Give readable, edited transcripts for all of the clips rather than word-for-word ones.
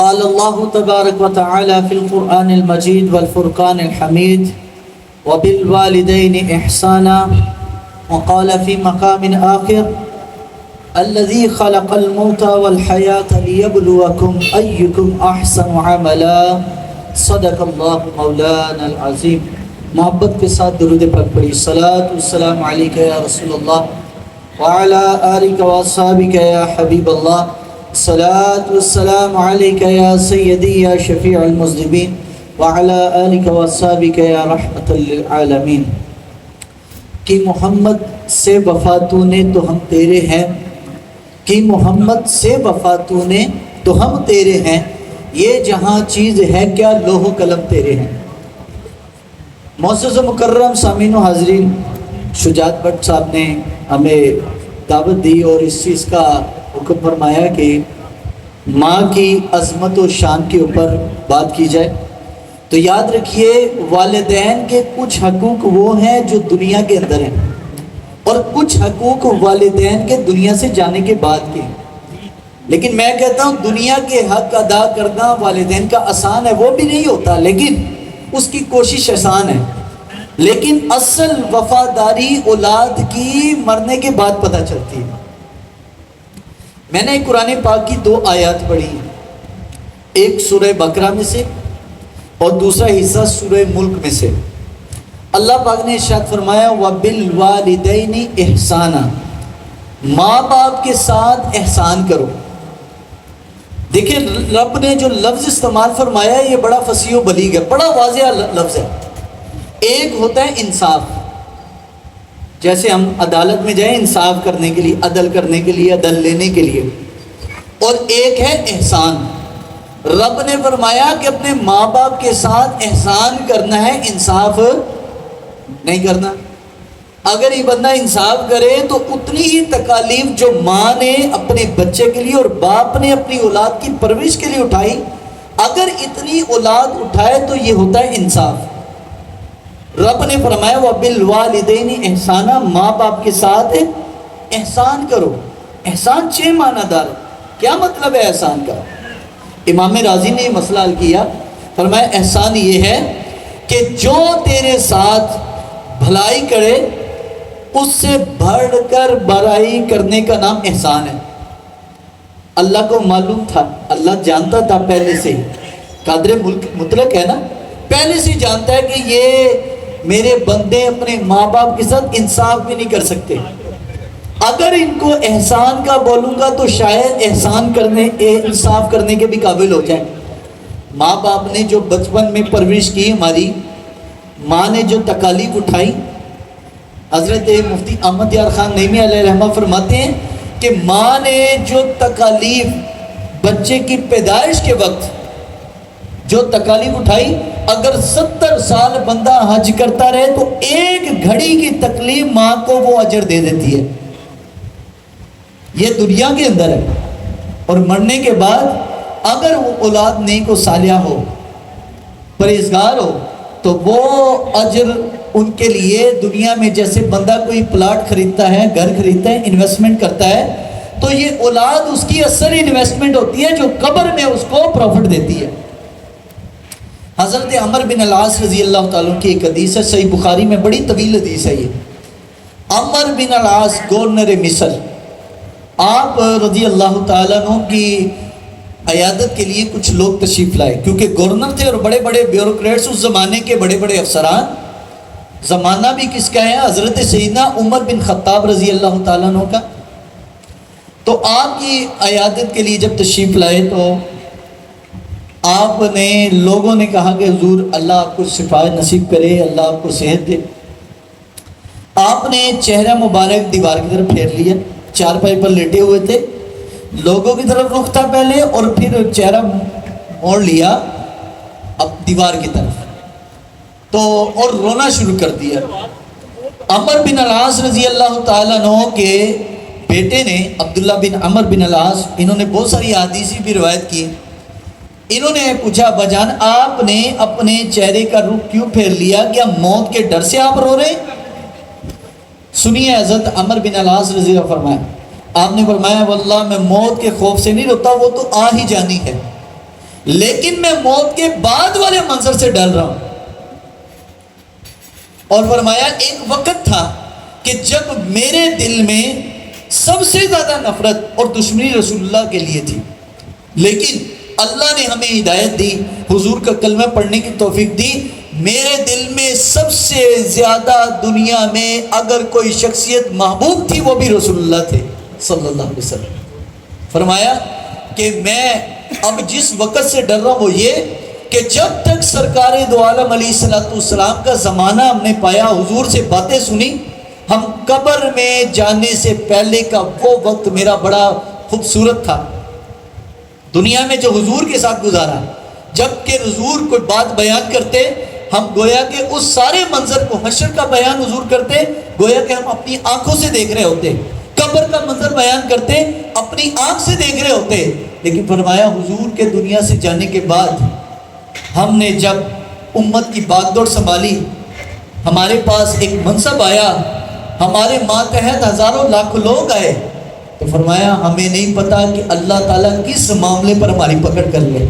قال الله تبارك وتعالى في القرآن المجيد والفرقان الحميد وبالوالدين إحسانا. وقال في مقام آخر الذي خلق الموت والحياة ليبلوكم أيكم أحسن عملا. صدق الله مولانا العظيم. محبت کے ساتھ درود پاک پڑھی. الصلاۃ والسلام علیک یا رسول اللہ وعلی آلک واصحابک یا حبیب اللہ. الصلاۃ والسلام علیک یا سیدی یا شفیع المذنبین وعلی آلک واصحابک یا رحمت للعالمین. کہ محمد سے وفا تو نے تو ہم تیرے ہیں، کہ محمد سے وفا تو نے تو ہم تیرے ہیں، یہ جہاں چیز ہے کیا لوح و قلم تیرے ہیں. معزز و مکرم سامعین و حاضرین، شجاعت بٹ صاحب نے ہمیں دعوت دی اور اس چیز کا حکم فرمایا کہ ماں کی عظمت و شان کے اوپر بات کی جائے. تو یاد رکھیے والدین کے کچھ حقوق وہ ہیں جو دنیا کے اندر ہیں اور کچھ حقوق والدین کے دنیا سے جانے کے بعد کے. لیکن میں کہتا ہوں دنیا کے حق ادا کرنا والدین کا آسان ہے، وہ بھی نہیں ہوتا، لیکن اس کی کوشش آسان ہے. لیکن اصل وفاداری اولاد کی مرنے کے بعد پتہ چلتی ہے. میں نے قرآن پاک کی 2 آیات پڑھی، ایک سورہ بقرہ میں سے اور دوسرا حصہ سورہ ملک میں سے. اللہ پاک نے ارشاد فرمایا وَبِالْوَالِدَيْنِ إِحْسَانًا، ماں باپ کے ساتھ احسان کرو. دیکھیں رب نے جو لفظ استعمال فرمایا ہے یہ بڑا فصیح و بلیغ ہے، بڑا واضح لفظ ہے. ایک ہوتا ہے انصاف، جیسے ہم عدالت میں جائیں انصاف کرنے کے لیے، عدل کرنے کے لیے، عدل لینے کے لیے. اور ایک ہے احسان. رب نے فرمایا کہ اپنے ماں باپ کے ساتھ احسان کرنا ہے، انصاف نہیں کرنا. اگر یہ بندہ انصاف کرے تو اتنی ہی تکالیف جو ماں نے اپنے بچے کے لیے اور باپ نے اپنی اولاد کی پرورش کے لیے اٹھائی، اگر اتنی اولاد اٹھائے تو یہ ہوتا ہے انصاف. رب نے فرمایا وَبِالْوَالِدَيْنِ إِحْسَانًا، ماں باپ کے ساتھ احسان کرو. احسان 6 معنی دار. کیا مطلب ہے احسان کا؟ امام راضی نے یہ مسئلہ حل کیا، فرمایا احسان یہ ہے کہ جو تیرے ساتھ بھلائی کرے اس سے بڑھ کر برائی کرنے کا نام احسان ہے. اللہ کو معلوم تھا، اللہ جانتا تھا پہلے سے، قادر مطلق ہے نا، پہلے سے جانتا ہے کہ یہ میرے بندے اپنے ماں باپ کے ساتھ انصاف بھی نہیں کر سکتے. اگر ان کو احسان کا بولوں گا تو شاید احسان کرنے انصاف کرنے کے بھی قابل ہو جائیں. ماں باپ نے جو بچپن میں پرورش کی، ہماری ماں نے جو تکالیف اٹھائی، حضرت مفتی احمد یار خان نعیمی علیہ رحمہ فرماتے ہیں کہ ماں نے جو تکالیف بچے کی پیدائش کے وقت جو تکالیف اٹھائی، اگر 70 سال بندہ حج کرتا رہے تو ایک گھڑی کی تکلیف ماں کو وہ اجر دے دیتی ہے. یہ دنیا کے اندر ہے. اور مرنے کے بعد اگر وہ اولاد نیک و صالحہ ہو، پرہیزگار ہو، تو وہ اجر ان کے لیے دنیا میں جیسے بندہ کوئی پلاٹ خریدتا ہے، گھر خریدتا ہے، انویسٹمنٹ کرتا ہے، تو یہ اولاد اس کی اثر انویسٹمنٹ ہوتی ہے جو قبر میں اس کو پروفٹ دیتی ہے. حضرت عمر بن العاص رضی اللہ تعالیٰ کی ایک حدیث ہے، صحیح بخاری میں، بڑی طویل حدیث ہے یہ. عمر بن العاص گورنر مصر، آپ رضی اللہ تعالیٰ عنہ کی عیادت کے لیے کچھ لوگ تشریف لائے، کیونکہ گورنر تھے اور بڑے بڑے بیوروکریٹس اس زمانے کے بڑے بڑے افسران. زمانہ بھی کس کا ہے؟ حضرت سیدنا عمر بن خطاب رضی اللہ تعالیٰ عنہ کا. تو آپ کی عیادت کے لیے جب تشریف لائے تو آپ نے لوگوں نے کہا کہ حضور اللہ آپ کو شفا نصیب کرے، اللہ آپ کو صحت دے. آپ نے چہرہ مبارک دیوار کی طرف پھیر لیا، چارپائی پر لیٹے ہوئے تھے، لوگوں کی طرف رخ تھا پہلے اور پھر چہرہ موڑ لیا اب دیوار کی طرف، تو اور رونا شروع کر دیا. عمر بن العاص رضی اللہ تعالیٰ عنہ کے بیٹے نے عبداللہ بن عمر بن العاص، انہوں نے بہت ساری حدیثی بھی روایت کی. انہوں نے پوچھا بجان آپ نے اپنے چہرے کا رخ کیوں پھیر لیا؟ کیا موت کے ڈر سے آپ رو رہے؟ سنیے حضرت عمر بن العاص رضی اللہ فرمایا، آپ نے فرمایا واللہ میں موت کے خوف سے نہیں روتا، وہ تو آ ہی جانی ہے. لیکن میں موت کے بعد والے منظر سے ڈر رہا ہوں. اور فرمایا ایک وقت تھا کہ جب میرے دل میں سب سے زیادہ نفرت اور دشمنی رسول اللہ کے لیے تھی، لیکن اللہ نے ہمیں ہدایت دی، حضور کا کلمہ پڑھنے کی توفیق دی. میرے دل میں سب سے زیادہ دنیا میں اگر کوئی شخصیت محبوب تھی وہ بھی رسول اللہ تھے صلی اللہ علیہ وسلم. فرمایا کہ میں اب جس وقت سے ڈر رہا ہوں وہ یہ کہ جب تک سرکار دو عالم علیہ السلام کا زمانہ ہم نے پایا، حضور سے باتیں سنی، ہم قبر میں جانے سے پہلے کا وہ وقت میرا بڑا خوبصورت تھا. دنیا میں جو حضور کے ساتھ گزارا، جب کہ حضور کوئی بات بیان کرتے، ہم گویا کہ اس سارے منظر کو، حشر کا بیان حضور کرتے گویا کہ ہم اپنی آنکھوں سے دیکھ رہے ہوتے، قبر کا منظر بیان کرتے اپنی آنکھ سے دیکھ رہے ہوتے. لیکن فرمایا حضور کے دنیا سے جانے کے بعد ہم نے جب امت کی باغ دوڑ سنبھالی، ہمارے پاس ایک منصب آیا، ہمارے ماتحت ہزاروں لاکھوں لوگ آئے، تو فرمایا ہمیں نہیں پتا کہ اللہ تعالیٰ کس معاملے پر ہماری پکڑ کر لے.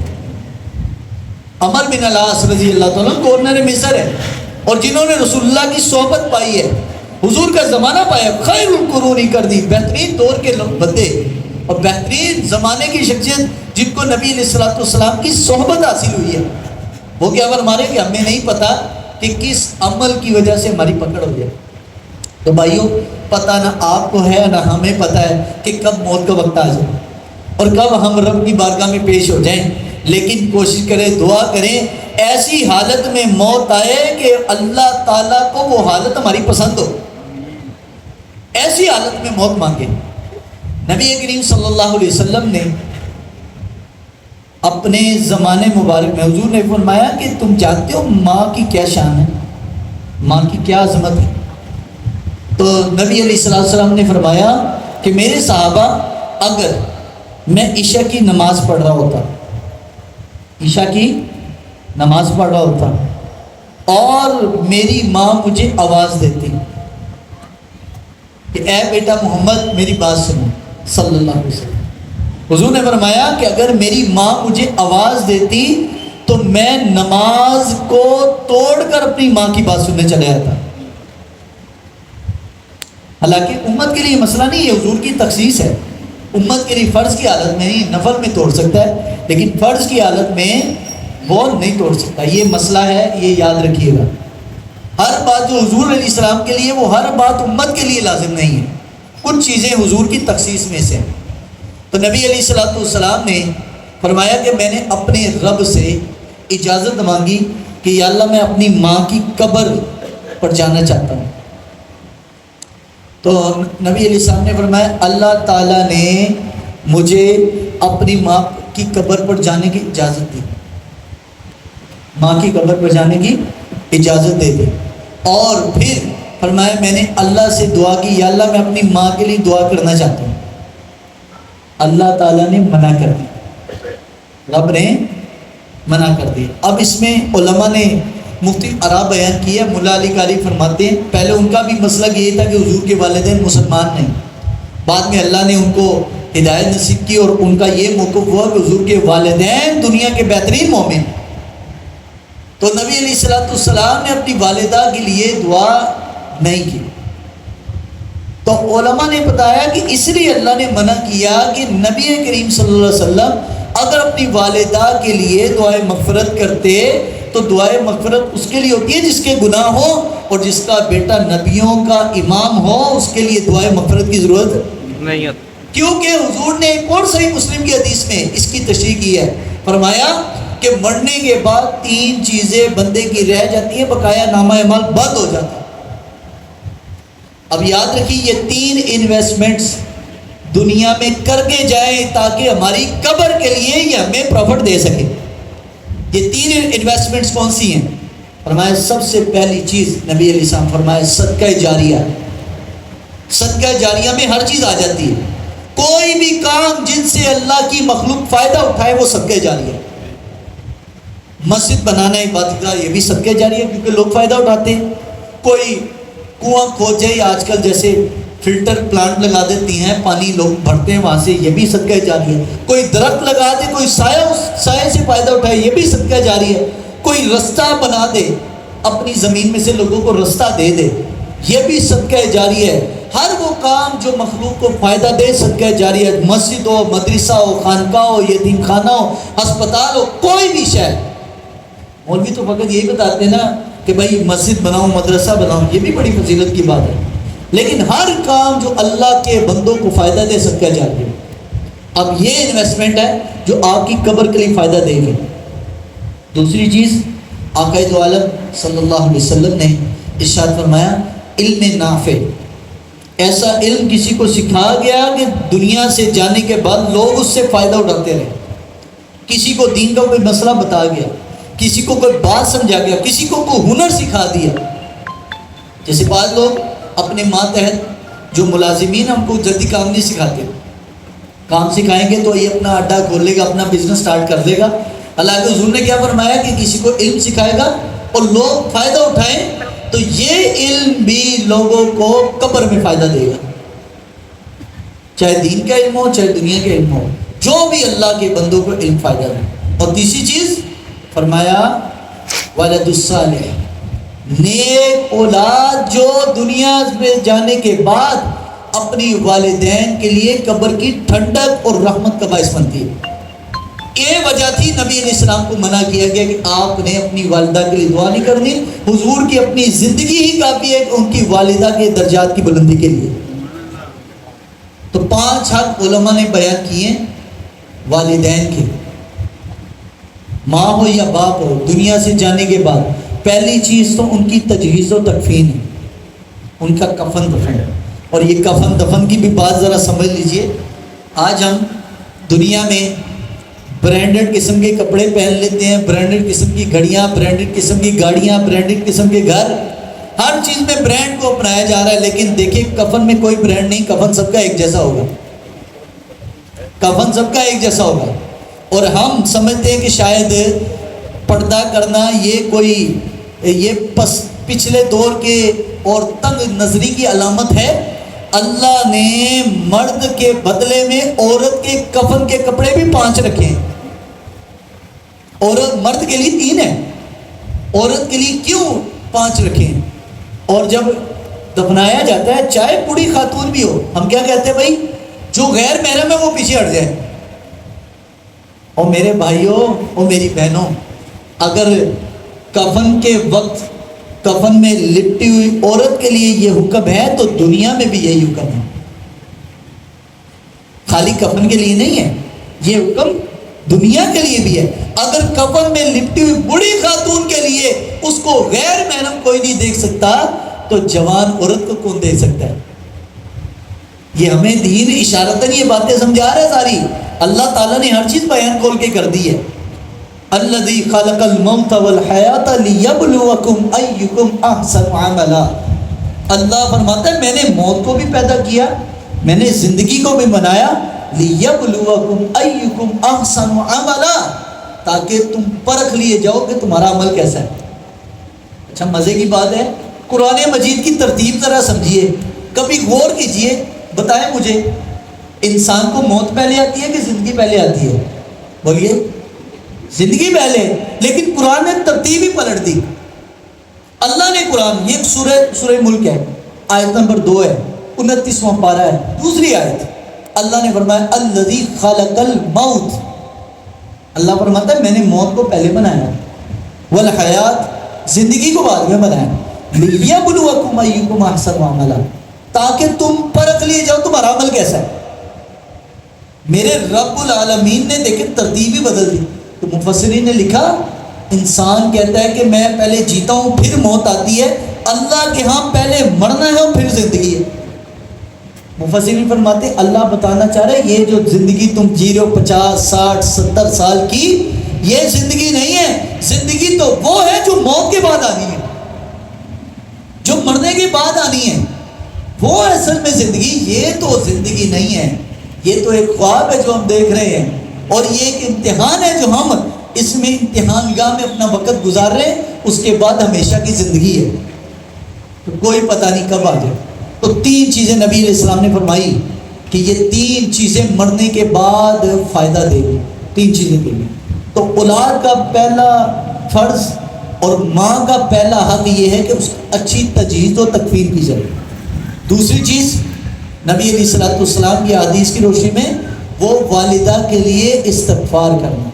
عمر بن العاص رضی اللہ تعالیٰ گورنر مصر ہے، اور جنہوں نے رسول اللہ کی صحبت پائی ہے، حضور کا زمانہ پایا، خیر القرون کر دی، بہترین دور کے بندے اور بہترین زمانے کی شخصیت جن کو نبی علیہ السلام کی صحبت حاصل ہوئی ہے، وہ کیا فرمانے کہ ہمیں نہیں پتا کہ کس عمل کی وجہ سے ہماری پکڑ ہو جائے. تو بھائیوں، پتہ نہ آپ کو ہے نہ ہمیں پتہ ہے کہ کب موت کا وقت آ جائے اور کب ہم رب کی بارگاہ میں پیش ہو جائیں. لیکن کوشش کریں، دعا کریں ایسی حالت میں موت آئے کہ اللہ تعالیٰ کو وہ حالت ہماری پسند ہو، ایسی حالت میں موت مانگے. نبی کریم صلی اللہ علیہ وسلم نے اپنے زمانے مبارک میں حضور نے فرمایا کہ تم جانتے ہو ماں کی کیا شان ہے، ماں کی کیا عظمت ہے؟ تو نبی علیہ السلام نے فرمایا کہ میرے صحابہ، اگر میں عشاء کی نماز پڑھ رہا ہوتا، عشاء کی نماز پڑھ رہا ہوتا اور میری ماں مجھے آواز دیتی کہ اے بیٹا محمد میری بات سنو صلی اللہ علیہ وسلم، حضور نے فرمایا کہ اگر میری ماں مجھے آواز دیتی تو میں نماز کو توڑ کر اپنی ماں کی بات سننے چلے جاتا. حالانکہ امت کے لیے مسئلہ نہیں ہے، حضور کی تخصیص ہے، امت کے لیے فرض کی حالت میں نہیں، نفل میں توڑ سکتا ہے، لیکن فرض کی حالت میں وہ نہیں توڑ سکتا. یہ مسئلہ ہے، یہ یاد رکھیے گا. ہر بات جو حضور علیہ السلام کے لیے، وہ ہر بات امت کے لیے لازم نہیں ہے، کچھ چیزیں حضور کی تخصیص میں سے. تو نبی علیہ السلام نے فرمایا کہ میں نے اپنے رب سے اجازت مانگی کہ یا اللہ میں اپنی ماں کی قبر پر جانا چاہتا ہوں. تو نبی علیہ السلام نے فرمایا اللہ تعالیٰ نے مجھے اپنی ماں کی قبر پر جانے کی اجازت دی، ماں کی قبر پر جانے کی اجازت دے دی. اور پھر فرمایا میں نے اللہ سے دعا کی یا اللہ میں اپنی ماں کے لیے دعا کرنا چاہتا ہوں. اللہ تعالیٰ نے منع کر دی، رب نے منع کر دی. اب اس میں علماء نے مختلف آراء بیان کی ہے. ملا علی قاری فرماتے ہیں پہلے ان کا بھی مسئلہ یہ تھا کہ حضور کے والدین مسلمان نہیں، بعد میں اللہ نے ان کو ہدایت نصیب کی اور ان کا یہ موقف ہوا کہ حضور کے والدین دنیا کے بہترین مومن. تو نبی علیہ السلام نے اپنی والدہ کے لیے دعا نہیں کی. تو علماء نے بتایا کہ اس لیے اللہ نے منع کیا کہ نبی کریم صلی اللہ علیہ وسلم اگر اپنی والدہ کے لیے دعائے مغفرت کرتے تو دعائے مغفرت اس کے لیے ہوتی ہے جس کے گناہ ہو، اور جس کا بیٹا نبیوں کا امام ہو اس کے لیے دعائے مغفرت کی ضرورت نہیں ہے. کیونکہ حضور نے ایک اور صحیح مسلم کی حدیث میں اس کی تشریح کی ہے. فرمایا کہ مرنے کے بعد 3 چیزیں بندے کی رہ جاتی ہیں، بقایا نامہ اعمال بند ہو جاتا ہے. اب یاد رکھیے یہ 3 انویسٹمنٹس دنیا میں کر کے جائیں تاکہ ہماری قبر کے لیے یہ ہمیں پروفٹ دے سکے. یہ 3 انویسٹمنٹس کون سی ہیں؟ فرمایا سب سے پہلی چیز نبی علیہ السلام فرمایا صدقہ جاریہ. صدقہ جاریہ میں ہر چیز آ جاتی ہے، کوئی بھی کام جن سے اللہ کی مخلوق فائدہ اٹھائے وہ صدقہ جاریہ. مسجد بنانا عبادت کا، یہ بھی صدقہ جاریہ کیونکہ لوگ فائدہ اٹھاتے ہیں. کوئی کنواں کھوجے یا آج کل جیسے فلٹر پلانٹ لگا دیتی ہیں، پانی لوگ بھرتے ہیں وہاں سے، یہ بھی صدقہ جاریہ. کوئی درخت لگا دے، کوئی سایہ، اس سائے سے فائدہ اٹھائے، یہ بھی صدقہ جاری ہے۔ کوئی رستہ بنا دے، اپنی زمین میں سے لوگوں کو رستہ دے دے، یہ بھی صدقہ جاری ہے۔ ہر وہ کام جو مخلوق کو فائدہ دے صدقہ جاری ہے۔ مسجد ہو، مدرسہ ہو، خانقاہ ہو، یتیم خانہ ہو، ہسپتال ہو، کوئی بھی شے۔ مولوی تو فقط یہی بتاتے ہیں نا کہ بھائی مسجد بناؤ، مدرسہ بناؤ، یہ بھی بڑی فضیلت کی بات ہے، لیکن ہر کام جو اللہ کے بندوں کو فائدہ دے صدقہ جاری ہے۔ اب یہ انویسٹمنٹ ہے جو آپ کی قبر کے لیے فائدہ دے گی۔ دوسری چیز، آقا دو عالم صلی اللہ علیہ وسلم نے ارشاد فرمایا، علم نافع، ایسا علم کسی کو سکھا گیا کہ دنیا سے جانے کے بعد لوگ اس سے فائدہ اٹھاتے رہے۔ کسی کو دین کا کوئی مسئلہ بتا گیا، کسی کو کوئی بات سمجھا گیا، کسی کو کوئی ہنر سکھا دیا۔ جیسے بعض لوگ اپنے ماتحت جو ملازمین ہم کو جلدی کام نہیں سکھاتے، کام سکھائیں گے تو یہ اپنا اڈا کھول لے گا، اپنا بزنس سٹارٹ کر دے گا۔ اللہ کے حضور نے کیا فرمایا کہ کسی کو علم سکھائے گا اور لوگ فائدہ اٹھائیں تو یہ علم بھی لوگوں کو قبر میں فائدہ دے گا، چاہے دین کا علم ہو چاہے دنیا کا علم ہو، جو بھی اللہ کے بندوں کو علم فائدہ دے۔ اور تیسری چیز فرمایا، ولد الصالح، نیک اولاد جو دنیا میں جانے کے بعد اپنی والدین کے لیے قبر کی ٹھنڈک اور رحمت کا باعث بنتی ہے۔ یہ وجہ تھی نبی علیہ السلام کو منع کیا گیا کہ آپ نے اپنی والدہ کے لیے دعا نہیں کرنی۔ حضور کی اپنی زندگی ہی کافی ہے کہ ان کی والدہ کے درجات کی بلندی کے لیے۔ تو 5 حق علماء نے بیان کیے والدین کے، ماں ہو یا باپ ہو، دنیا سے جانے کے بعد پہلی چیز تو ان کی تجہیز و تکفین ہے، ان کا کفن دفن ہے۔ اور یہ کفن دفن کی بھی بات ذرا سمجھ لیجئے۔ آج ہم دنیا میں برانڈڈ قسم کے کپڑے پہن لیتے ہیں، برانڈڈ قسم کی گھڑیاں، برانڈڈ قسم کی گاڑیاں، برانڈڈ قسم کے گھر، ہر چیز میں برانڈ کو اپنایا جا رہا ہے۔ لیکن دیکھیں کفن میں کوئی برانڈ نہیں، کفن سب کا ایک جیسا ہوگا، کفن سب کا ایک جیسا ہوگا۔ اور ہم سمجھتے ہیں کہ شاید پردہ کرنا یہ پچھلے دور کے اور تنگ نظری کی علامت ہے۔ اللہ نے مرد کے بدلے میں عورت کے کفن کے کپڑے بھی 5 رکھے ہیں۔ عورت، مرد کے لیے 3 ہے، عورت کے لیے کیوں 5 رکھے ہیں؟ اور جب دفنایا جاتا ہے، چاہے بوڑھی خاتون بھی ہو، ہم کیا کہتے ہیں بھائی جو غیر محرم ہے وہ پیچھے ہٹ جائے۔ اور میرے بھائیوں اور میری بہنوں، اگر کفن کے وقت کفن میں لپٹی ہوئی عورت کے لیے یہ حکم ہے تو دنیا میں بھی یہی حکم ہے، خالی کفن کے لیے نہیں ہے، یہ حکم دنیا کے لیے بھی ہے۔ اگر کفن میں لپٹی ہوئی بوڑھی خاتون کے لیے اس کو غیر محرم کوئی نہیں دیکھ سکتا تو جوان عورت کو کون دیکھ سکتا ہے؟ یہ ہمیں دین اشارتاً یہ باتیں سمجھا رہا ہے ساری۔ اللہ تعالیٰ نے ہر چیز بیان کھول کے کر دی ہے۔ الذی خلق الموت والحیات لیبلوکم ایکم احسن عملا۔ اللہ فرماتا ہے میں نے موت کو بھی پیدا کیا، میں نے زندگی کو بھی بنایا، لیبلوکم ایکم احسن عملا، تاکہ تم پرکھ لیے جاؤ کہ تمہارا عمل کیسا ہے۔ اچھا مزے کی بات ہے، قرآن مجید کی ترتیب ذرا سمجھیے، کبھی غور کیجئے، بتائیں مجھے انسان کو موت پہلے آتی ہے کہ زندگی پہلے آتی ہے؟ بولیے، زندگی پہلے، لیکن قرآن نے ترتیب ہی پلٹ دی۔ اللہ نے قرآن، یہ سورہ ملک ہے، آیت نمبر 2 ہے، 29واں پارہ ہے، دوسری آیت، اللہ نے فرمایا الذی خلق الموت، اللہ فرماتا ہے میں نے موت کو پہلے بنایا، والحیات، زندگی کو بعد میں بنایا، لیبلوکم ایکم احسن عملا، تاکہ تم پرکھ لیے جاؤ تمہارا عمل کیسا ہے۔ میرے رب العالمین نے دیکھیں ترتیب ہی بدل دی۔ تو مفسرین نے لکھا انسان کہتا ہے کہ میں پہلے جیتا ہوں پھر موت آتی ہے، اللہ کے ہاں پہلے مرنا ہے اور پھر زندگی ہے۔ مفسرین فرماتے ہیں اللہ بتانا چاہ رہے یہ جو زندگی تم جی رہے ہو 50 60 70 سال کی، یہ زندگی نہیں ہے، زندگی تو وہ ہے جو موت کے بعد آنی ہے، جو مرنے کے بعد آنی ہے، وہ اصل میں زندگی۔ یہ تو زندگی نہیں ہے، یہ تو ایک خواب ہے جو ہم دیکھ رہے ہیں، اور یہ ایک امتحان ہے جو ہم اس میں امتحان گاہ میں اپنا وقت گزار رہے ہیں، اس کے بعد ہمیشہ کی زندگی ہے، تو کوئی پتہ نہیں کب آ جائے۔ تو 3 چیزیں نبی علیہ السلام نے فرمائی کہ یہ 3 چیزیں مرنے کے بعد فائدہ دے گی، 3 چیزیں دے گی۔ تو تو اولاد کا پہلا فرض اور ماں کا پہلا حق یہ ہے کہ اس کی اچھی تجہیز و تکفین کی جائے. دوسری چیز نبی علیہ الصلوۃ والسلام کی حدیث کی روشنی میں وہ والدہ کے لیے استغفار کرنا.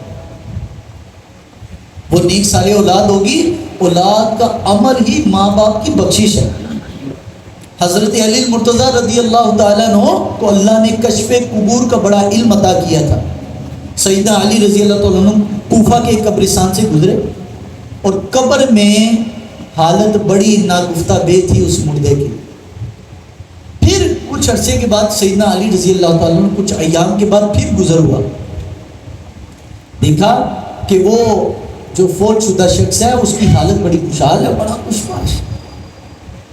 وہ نیک صالح اولاد ہوگی، اولاد کا عمل ہی ماں باپ کی بخشش ہے. حضرت علی المرتضیٰ رضی اللہ تعالیٰ عنہ کو اللہ نے کشف قبور کا بڑا علم عطا کیا تھا. سیدنا علی رضی اللہ تعالیٰ عنہ کوفہ کے قبرستان سے گزرے اور قبر میں حالت بڑی ناگفتہ بے تھی اس مردے کی. پھر کچھ عرصے کے بعد سیدنا علی رضی اللہ تعالیٰ عنہ کچھ ایام کے بعد پھر گزر ہوا. دیکھا کہ وہ جو فوت شدہ شخص ہے اس کی حالت بڑی خوشحال ہے، بڑا خوشباش.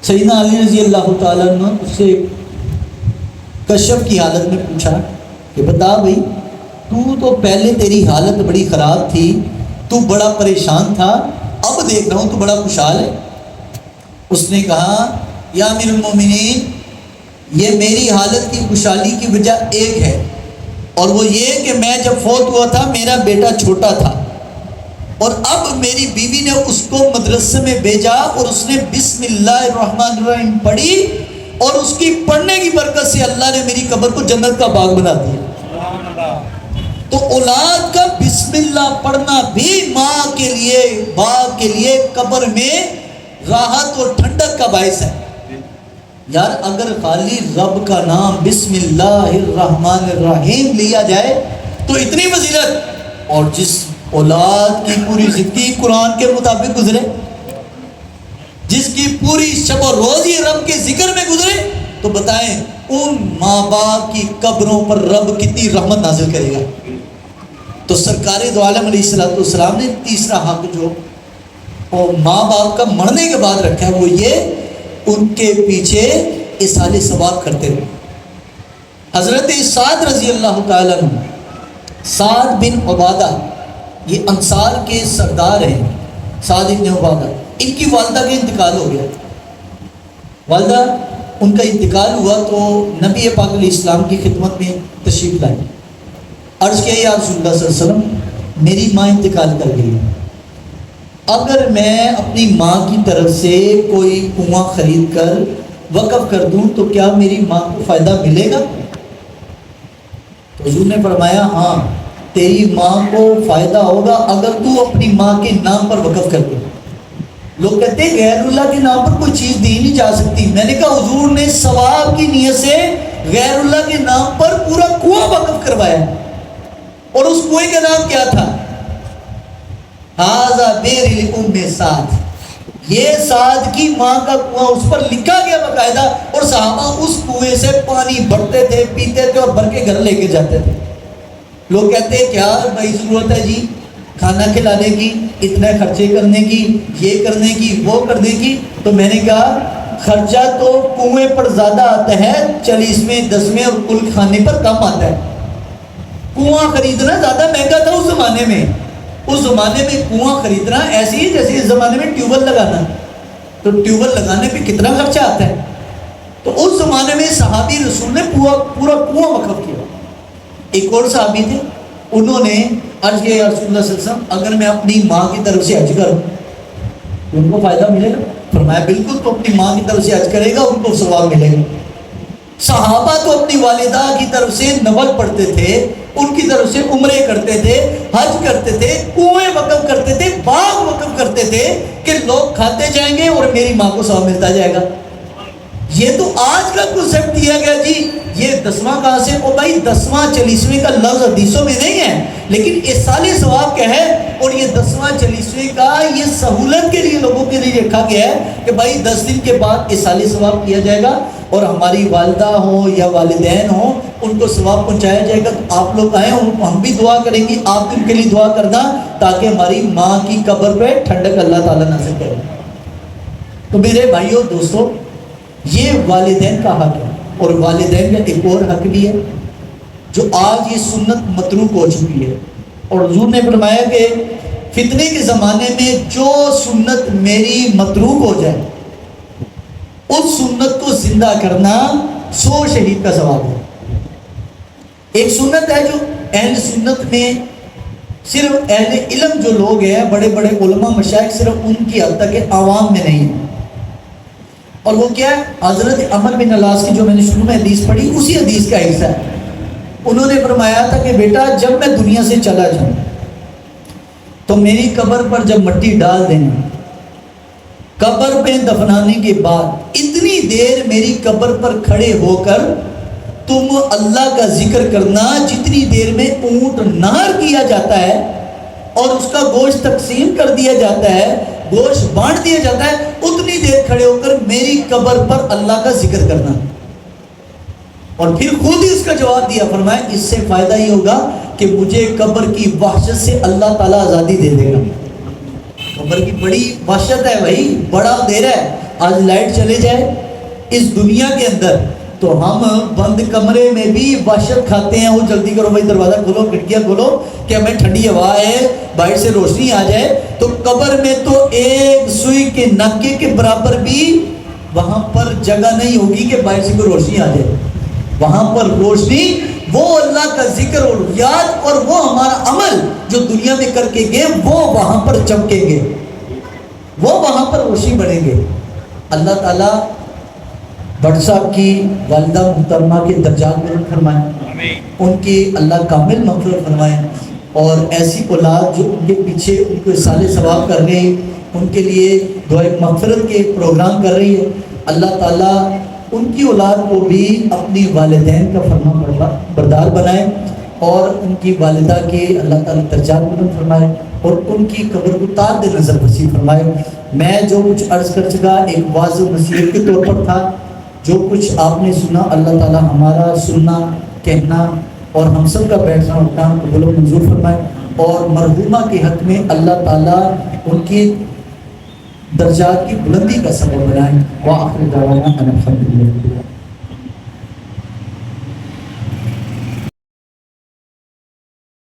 سیدنا علی رضی اللہ تعالیٰ عنہ اس سے کشف کی حالت میں پوچھا کہ بتا بھائی، تو پہلے تیری حالت بڑی خراب تھی، تو بڑا پریشان تھا، اب دیکھ رہا ہوں تو بڑا خوشحال ہے. اس نے کہا یا امیر المومنین، یہ میری حالت کی خوشحالی کی وجہ ایک ہے، اور وہ یہ کہ میں جب فوت ہوا تھا میرا بیٹا چھوٹا تھا، اور اب میری بیوی نے اس کو مدرسے میں بھیجا اور اس نے بسم اللہ الرحمن الرحیم پڑھی، اور اس کی پڑھنے کی برکت سے اللہ نے میری قبر کو جنت کا باغ بنا دیا. تو اولاد کا بسم اللہ پڑھنا بھی ماں کے لیے، باپ کے لیے قبر میں راحت اور ٹھنڈک کا باعث ہے. یار اگر خالی رب کا نام بسم اللہ الرحمن الرحیم لیا جائے تو اتنی فضیلت، اور جس اولاد کی پوری زندگی قرآن کے مطابق گزرے، جس کی پوری شب و روز یہ رب کے ذکر میں گزرے، تو بتائیں ان ماں باپ کی قبروں پر رب کتنی رحمت نازل کرے گا. تو سرکار دو عالم علیہ الصلوۃ والسلام نے تیسرا حق جو ماں باپ کا مرنے کے بعد رکھا ہے وہ یہ ان کے پیچھے ایصال ثواب کرتے رہے. حضرت سعد رضی اللہ تعالیٰ عنہ، سعد بن عبادہ، یہ انصار کے سردار ہیں. سعد بن عبادہ، ان کی والدہ کا انتقال ہو گیا. والدہ ان کا انتقال ہوا تو نبی پاک علیہ السلام کی خدمت میں تشریف لائے. عرض کیا یا رسول اللہ صلی اللہ علیہ وسلم، میری ماں انتقال کر گئی، اگر میں اپنی ماں کی طرف سے کوئی کنواں خرید کر وقف کر دوں تو کیا میری ماں کو فائدہ ملے گا؟ تو حضور نے فرمایا ہاں، تیری ماں کو فائدہ ہوگا اگر تو اپنی ماں کے نام پر وقف کر دے. لوگ کہتے ہیں غیر اللہ کے نام پر کوئی چیز دی نہیں جا سکتی. میں نے کہا حضور نے ثواب کی نیت سے غیر اللہ کے نام پر پورا کنواں وقف کروایا، اور اس کنویں کا نام کیا تھا؟ ھذا بئر لأم سعد، یہ سعد کی ماں کا کنواں، اس پر لکھا گیا باقاعدہ، اور صحابہ اس کنویں سے پانی بھرتے تھے، پیتے تھے، اور بھر کے گھر لے کے جاتے تھے. لوگ کہتے ہیں کیا بھائی ضرورت ہے جی کھانا کھلانے کی، اتنے خرچے کرنے کی، یہ کرنے کی، وہ کرنے کی؟ تو میں نے کہا خرچہ تو کنویں پر زیادہ آتا ہے، 40ویں 10ویں اور کل کھانے پر کم آتا ہے. کنواں خریدنا زیادہ مہنگا تھا اس زمانے میں. اس زمانے میں کنواں خریدنا ایسی ہی جیسے اس زمانے میں ٹیوب ویل لگانا. تو ٹیوب ویل لگانے پہ کتنا خرچہ آتا ہے. تو اس زمانے میں صحابی رسول نے پورا کنواں وقف کیا. ایک اور صحابی تھے، انہوں نے عرض کیا یا رسول اللہ صلی اللہ علیہ وسلم، اگر میں اپنی ماں کی طرف سے حج کروں تو ان کو فائدہ ملے گا؟ فرمایا بالکل، تو اپنی ماں کی طرف سے حج کرے گا ان کو ثواب ملے گا. صحابہ تو اپنی والدہ کی طرف سے نفل پڑھتے تھے، ان کی طرف سے عمرے کرتے تھے، حج کرتے تھے، کنویں وقف کرتے تھے، باغ وقف کرتے تھے کہ لوگ کھاتے جائیں گے اور میری ماں کو ثواب ملتا جائے گا. یہ تو آج کا کنسپٹ دیا گیا جی. یہ 10واں کہاں سے؟ او بھائی 10واں 40ویں کا لفظ حدیثوں میں نہیں ہے، لیکن ایصال ثواب کیا ہے؟ اور یہ 10واں 40ویں کا یہ سہولت کے لیے لوگوں کے لیے رکھا گیا ہے کہ بھائی 10 دن کے بعد ایصال ثواب کیا جائے گا، اور ہماری والدہ ہوں یا والدین ہوں ان کو ثواب پہنچایا جائے گا. تو آپ لوگ آئیں، ہم بھی دعا کریں گے، آپ ان کے لیے دعا کرنا تاکہ ہماری ماں کی قبر پہ ٹھنڈک اللہ تعالیٰ نازل کرے. تو میرے بھائیوں دوستوں، یہ والدین کا حق ہے. اور والدین کا ایک اور حق بھی ہے جو آج یہ سنت متروک ہو چکی ہے. اور حضور نے فرمایا کہ فتنے کے زمانے میں جو سنت میری متروک ہو جائے اس سنت کو زندہ کرنا 100 شہید کا ثواب ہے. ایک سنت ہے جو اہل سنت میں صرف اہل علم جو لوگ ہیں، بڑے بڑے علماء مشائخ، صرف ان کی حد تک ہے، عوام میں نہیں ہے۔ اور وہ کیا ہے؟ حضرت عمر بن العاص کی جو میں نے شروع میں حدیث پڑھی، اسی حدیث کا حصہ ہے۔ انہوں نے فرمایا تھا کہ بیٹا جب میں دنیا سے چلا جاؤں تو میری قبر پر جب مٹی ڈال دینا، قبر پہ دفنانے کے بعد اتنی دیر میری قبر پر کھڑے ہو کر تم اللہ کا ذکر کرنا جتنی دیر میں اونٹ نہر کیا جاتا ہے اور اس کا گوشت تقسیم کر دیا جاتا ہے، گوشت بانٹ دیا جاتا ہے، اتنی دیر کھڑے ہو کر میری قبر پر اللہ کا ذکر کرنا۔ اور پھر خود ہی اس کا جواب دیا، فرمایا اس سے فائدہ یہ ہوگا کہ مجھے قبر کی وحشت سے اللہ تعالیٰ آزادی دے دے گا۔ قبر کی بڑی وحشت ہے بھائی، بڑا اندھیرا ہے۔ آج لائٹ چلے جائے اس دنیا کے اندر تو ہم بند کمرے میں بھی وحشت کھاتے ہیں، وہ جلدی کرو بھائی دروازہ کھولو، کھڑکیاں کھولو کہ ہمیں ٹھنڈی ہوا ہے، باہر سے روشنی آ جائے۔ تو قبر میں تو ایک سوئی کے ناکے کے برابر بھی وہاں پر جگہ نہیں ہوگی کہ باہر سے کوئی روشنی آ جائے۔ وہاں پر روشنی، وہ اللہ کا ذکر اور یاد اور وہ ہمارا عمل جو دنیا میں کر کے گئے وہ وہاں پر چمکیں گے، وہ وہاں پر روشنی بڑھیں گے۔ اللہ تعالیٰ بٹ صاحب کی والدہ محترمہ کے درجات بلند فرمائے، ان کی اللہ کامل مغفرت فرمائے، اور ایسی اولاد جو ان کے پیچھے ان کو اصالِ ثواب کر رہے ہیں، ان کے لیے دعائے مغفرت کے پروگرام کر رہی ہے، اللہ تعالیٰ ان کی اولاد کو بھی اپنی والدین کا فرما بردار بنائے، اور ان کی والدہ کے اللہ تعالیٰ درجات بلند فرمائے، اور ان کی قبر کو تار نظر وسیع فرمائے۔ میں جو کچھ عرض کر چکا ایک واضح نصیحت کے طور پر تھا، جو کچھ آپ نے سنا اللہ تعالیٰ ہمارا سننا، کہنا اور ہم سب کا بیٹھنا اٹھنا قبول و منظور فرمائے، اور مرحومہ کے حق میں اللہ تعالیٰ ان کی درجات کی بلندی کا سبب بنائیں۔ وآخر دعوانا ان الحمد للہ۔